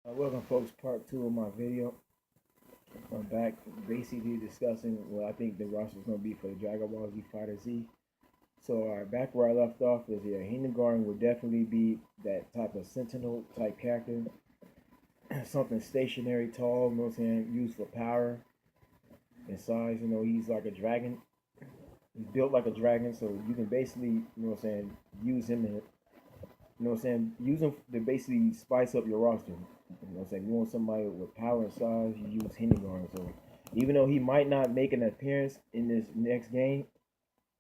Welcome folks, part 2 of my video. I'm back basically discussing what I think the roster is going to be for the Dragon Ball Z Fighter Z. So back where I left off is here, Hindengarden would definitely be that type of sentinel type character. Something stationary, tall, you know what I'm saying, used for power and size. He's like a dragon. He's built like a dragon, so you can basically, use him to, use him to basically spice up your roster. You want somebody with power and size, you use Hindengarden. So even though he might not make an appearance in this next game,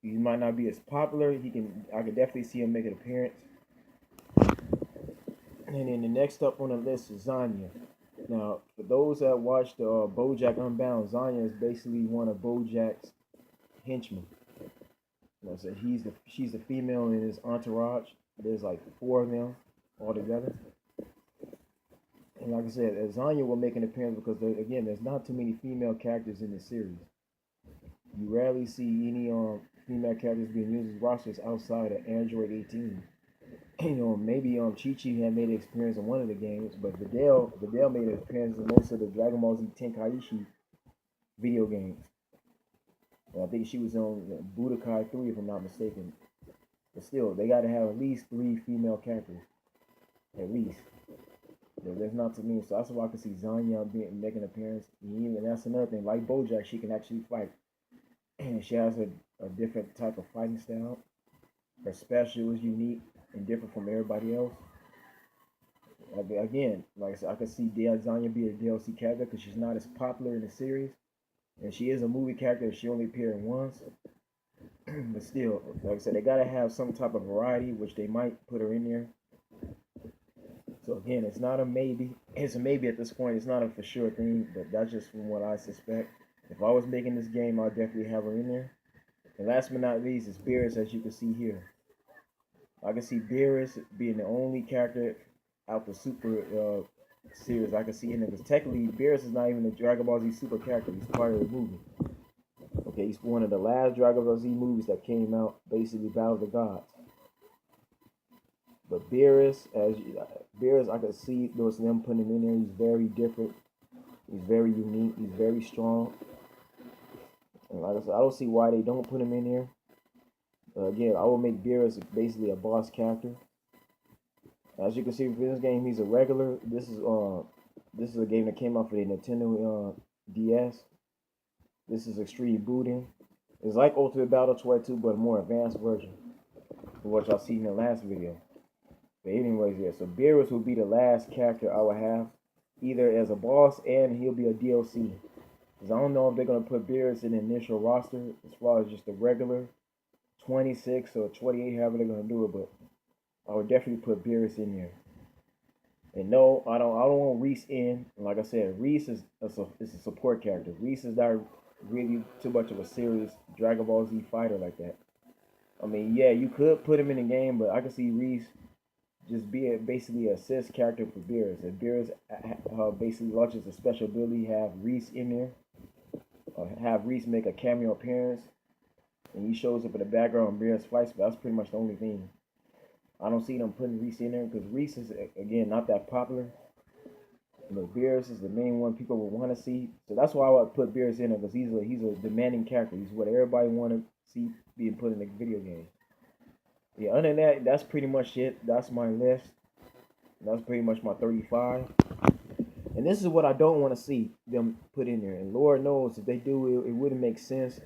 he might not be as popular. I could definitely see him make an appearance. And then the next up on the list is Zanya. Now, for those that watched BoJack Unbound, Zanya is basically one of BoJack's henchmen. So she's the female in his entourage. There's like 4 of them altogether. And like I said, Zanya will make an appearance because there's not too many female characters in this series. You rarely see any female characters being used as rosters outside of Android 18. Maybe Chi-Chi had made an experience in one of the games, but Videl made an appearance in most of the Dragon Ball Z Tenkaichi video games. I think she was on Budokai 3 if I'm not mistaken. But still, they got to have at least 3 female characters. At least. There's not too many, so that's why I can see Zanya making an appearance. And that's another thing. Like BoJack, she can actually fight. And she has a different type of fighting style. Her special is unique and different from everybody else. Again, like I said, I could see Zanya be a DLC character because she's not as popular in the series. And she is a movie character. She only appeared once. But still, like I said, they got to have some type of variety, which they might put her in there. So again, it's not a maybe. It's a maybe at this point. It's not a for sure thing, but that's just from what I suspect. If I was making this game, I'd definitely have her in there. And last but not least is Beerus, as you can see here. I can see Beerus being the only character out the Super series I can see in it. Because technically, Beerus is not even a Dragon Ball Z Super character. He's part of the movie. Okay, he's one of the last Dragon Ball Z movies that came out, basically Battle of the Gods. But Beerus, I could see them putting him in there. He's very different. He's very unique. He's very strong. And like I said, I don't see why they don't put him in there. Again, I will make Beerus basically a boss character. As you can see for this game, he's a regular. This is a game that came out for the Nintendo DS. This is Extreme Booting. It's like Ultimate Battle 22, but a more advanced version for what y'all seen in the last video. But anyways, yeah, so Beerus will be the last character I will have, either as a boss and he'll be a DLC. Because I don't know if they're going to put Beerus in the initial roster as far as just the regular 26 or 28, however they're going to do it, but I would definitely put Beerus in there. And no, I don't want Reese in. And like I said, Reese is a support character. Reese is not really too much of a serious Dragon Ball Z fighter like that. I mean, yeah, you could put him in the game, but I could see Reese just be basically a assist character for Beerus. If Beerus basically launches a special ability, have Reese in there, or have Reese make a cameo appearance, and he shows up in the background and Beerus fights, but that's pretty much the only thing. I don't see them putting Reese in there because Reese is, again, not that popular. Beerus is the main one people would want to see. So that's why I would put Beerus in there because he's a demanding character. He's what everybody want to see being put in the video game. Yeah, other than that, that's pretty much it. That's my list. That's pretty much my 35. And this is what I don't want to see them put in there. And Lord knows if they do, it wouldn't make sense.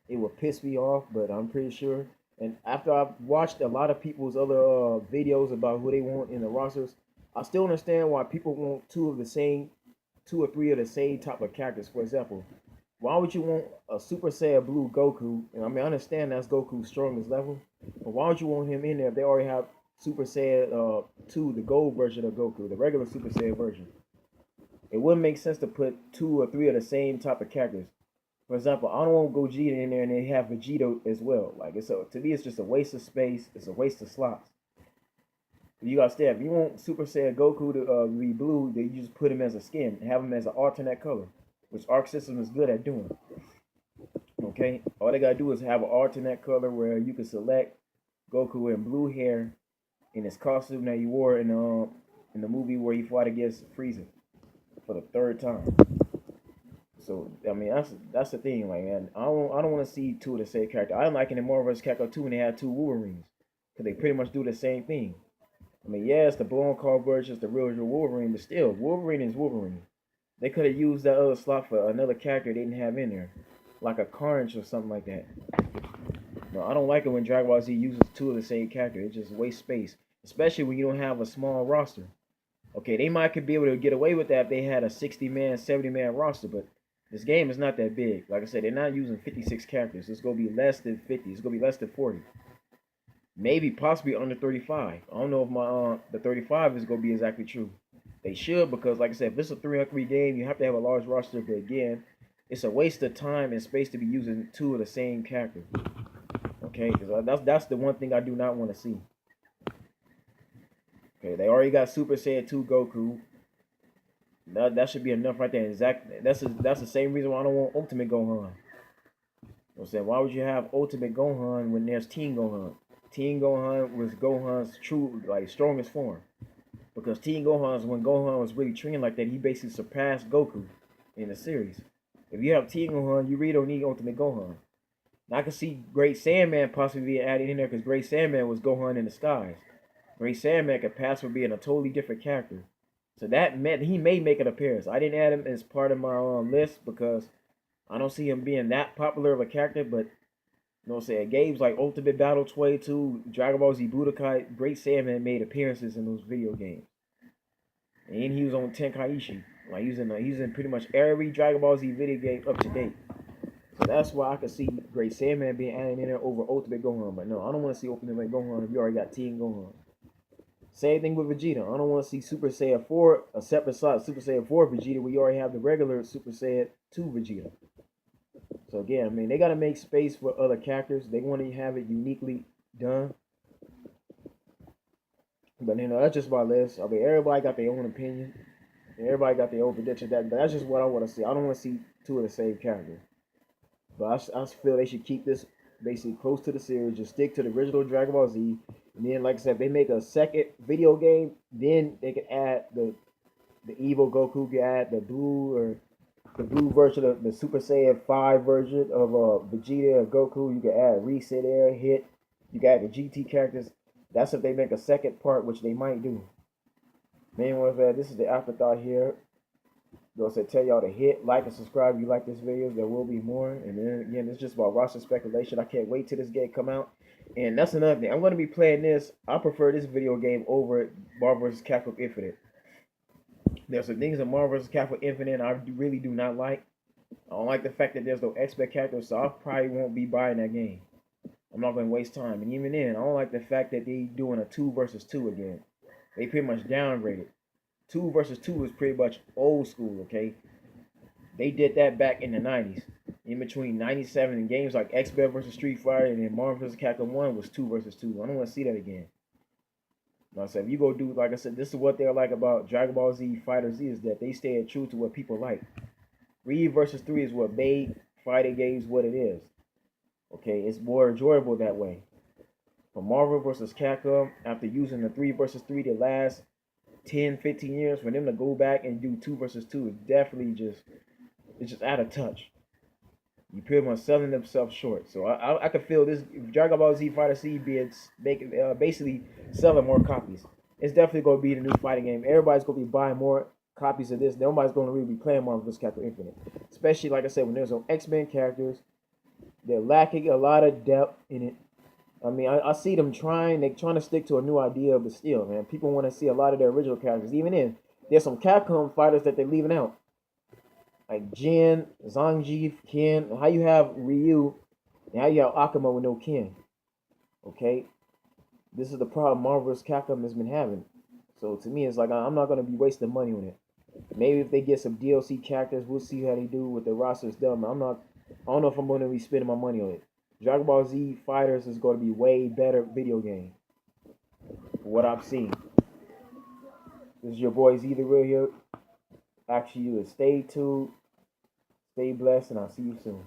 It would piss me off, but I'm pretty sure. And after I've watched a lot of people's other videos about who they want in the rosters, I still understand why people want 2 or 3 of the same type of characters. For example, why would you want a Super Saiyan Blue Goku? And I mean, I understand that's Goku's strongest level, but why would you want him in there if they already have Super Saiyan 2, the gold version of Goku, the regular Super Saiyan version? It wouldn't make sense to put 2 or 3 of the same type of characters. For example, I don't want Gogeta in there and they have Vegeta as well. To me, it's just a waste of space. It's a waste of slots. You gotta stay. If you want Super Saiyan Goku to be blue, then you just put him as a skin, have him as an alternate color, which Arc System is good at doing. Okay, all they gotta do is have an alternate color where you can select Goku in blue hair in his costume that he wore in in the movie where he fought against Frieza for the third time. So I mean that's the thing, like man, I don't want to see two of the same character. I am liking in Marvel vs. Capcom 2 when they had two Wolverines, because they pretty much do the same thing. I mean, yes, the blown card version is the real Wolverine, but still, Wolverine is Wolverine. They could have used that other slot for another character they didn't have in there, like a Carnage or something like that. No, I don't like it when Dragon Ball Z uses two of the same character. It just wastes space, especially when you don't have a small roster. Okay, they might could be able to get away with that if they had a 60-man, 70-man roster, but this game is not that big. Like I said, they're not using 56 characters. It's gonna be less than 50. It's gonna be less than 40. Maybe possibly under 35. I don't know if my the 35 is gonna be exactly true. They should, because like I said, if it's a 3-on-3 game, you have to have a large roster. But again, it's a waste of time and space to be using two of the same character. Okay, because that's the one thing I do not want to see. Okay, they already got Super Saiyan 2 Goku. That should be enough right there. Exactly. That's the same reason why I don't want Ultimate Gohan. You know what I'm saying? Why would you have Ultimate Gohan when there's Teen Gohan? Teen Gohan was Gohan's true, like, strongest form. Because Teen Gohan's when Gohan was really trained like that, he basically surpassed Goku in the series. If you have Teen Gohan, you really don't need Ultimate Gohan. Now, I can see Great Sandman possibly being added in there because Great Sandman was Gohan in disguise. Great Sandman could pass for being a totally different character. So that meant he may make an appearance. I didn't add him as part of my list because I don't see him being that popular of a character, but you know what I'm saying? Games like Ultimate Battle 22, Dragon Ball Z Budokai, Great Saiyaman made appearances in those video games. And he was on Tenkaichi. Like he's in pretty much every Dragon Ball Z video game up to date. So that's why I could see Great Saiyaman being added in there over Ultimate Gohan. But no, I don't want to see Ultimate Gohan if you already got Teen Gohan. Same thing with Vegeta. I don't want to see Super Saiyan 4, a separate slot Super Saiyan 4 Vegeta where you already have the regular Super Saiyan 2 Vegeta. So again, I mean, they got to make space for other characters. They want to have it uniquely done. But you know, that's just my list. I mean, everybody got their own opinion. Everybody got their own prediction. But that's just what I want to see. I don't want to see two of the same character. But I feel they should keep this basically close to the series. Just stick to the original Dragon Ball Z. And then, like I said, if they make a second video game, then they can add the evil Goku, can add the blue version of the Super Saiyan 5 version of Vegeta or Goku. You can add Reset Air, Hit. You got the GT characters. That's if they make a second part, which they might do. Anyway, this is the afterthought here. So tell y'all to hit like and subscribe if you like this video. There will be more. And then again, it's just about roster speculation. I can't wait till this game come out. And that's another thing. I'm going to be playing this. I prefer this video game over Marvel vs. Capcom Infinite. There's some things in Marvel vs. Capcom Infinite I really do not like. I don't like the fact that there's no X-Men characters, so I probably won't be buying that game. I'm not going to waste time. And even then, I don't like the fact that they doing a 2 versus 2 again. They pretty much downgraded. 2 versus 2 is pretty much old school, okay? They did that back in the 90s. In between 97 and games like X-Men versus Street Fighter and then Marvel vs. Capcom 1 was 2 versus 2. I don't want to see that again. Like I said, if you go do, like I said, this is what they're like about Dragon Ball Z Fighter Z, is that they stay true to what people like. 3 versus 3 is what made fighting games what it is. Okay, it's more enjoyable that way. For Marvel vs. Capcom, after using the 3 versus 3 the last 10, 15 years, for them to go back and do 2 versus 2 is definitely just out of touch. You pretty much selling themselves short. So I could feel this Dragon Ball Z Fighter Z basically selling more copies. It's definitely going to be the new fighting game. Everybody's going to be buying more copies of this. Nobody's going to really be playing Marvel vs. Capcom Infinite. Especially, like I said, when there's no X-Men characters. They're lacking a lot of depth in it. I mean, I see them trying. They're trying to stick to a new idea, but still, man, people want to see a lot of their original characters. Even in, there's some Capcom fighters that they're leaving out. Like Jin, Zangief, Ken. How you have Ryu, and how you have Akuma with no Ken. Okay? This is the problem Marvel vs. Capcom has been having. So to me, it's like, I'm not going to be wasting money on it. Maybe if they get some DLC characters, we'll see how they do with the rosters done. I don't know if I'm going to be spending my money on it. Dragon Ball Z Fighters is going to be way better video game. For what I've seen. This is your boy Z the Real here. Actually, you to stay tuned, stay blessed, and I'll see you soon.